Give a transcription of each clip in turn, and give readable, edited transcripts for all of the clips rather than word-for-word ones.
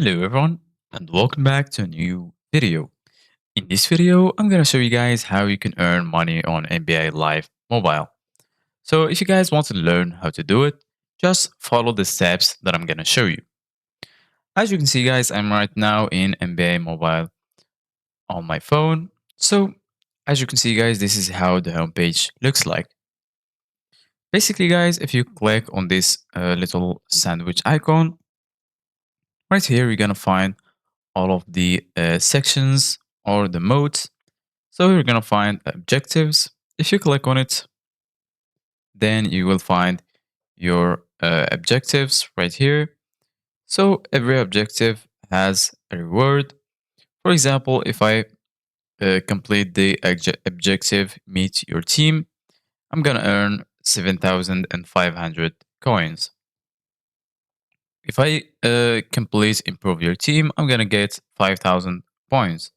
Hello everyone and welcome back to a new video. In this video, I'm going to show you guys how you can earn money on NBA Live Mobile. So if you guys want to learn how to do it, just follow the steps that I'm going to show you. As you can see guys, I'm right now in NBA Mobile on my phone. So as you can see guys, this is how the homepage looks like. Basically guys, if you click on this little sandwich icon, right here you're going to find all of the sections or the modes. So you're going to find objectives. If you click on it, then you will find your objectives right here. So every objective has a reward. For example, if I complete the objective meet your team, I'm going to earn 7,500 coins. If I complete improve your team, I'm going to get 5,000 points.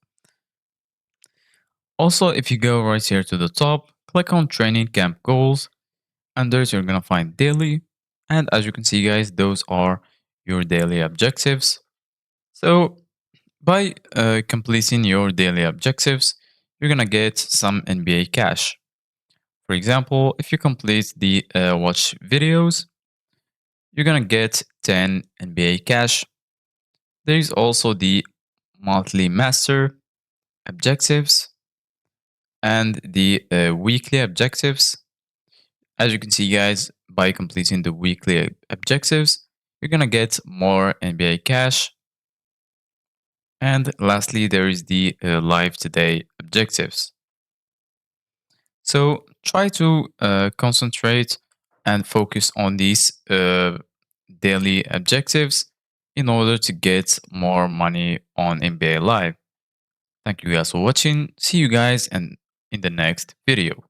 Also, if you go right here to the top, click on training camp goals. Under it, you're going to find daily. And as you can see, guys, those are your daily objectives. So by completing your daily objectives, you're going to get some NBA cash. For example, if you complete the watch videos, you're going to get 10 NBA cash. There is also the monthly master objectives and the weekly objectives. As you can see, guys, by completing the weekly objectives, you're going to get more NBA cash. And lastly, there is the live today objectives. So try to concentrate and focus on these daily objectives in order to get more money on NBA Live. Thank you guys for watching. See you guys in the next video.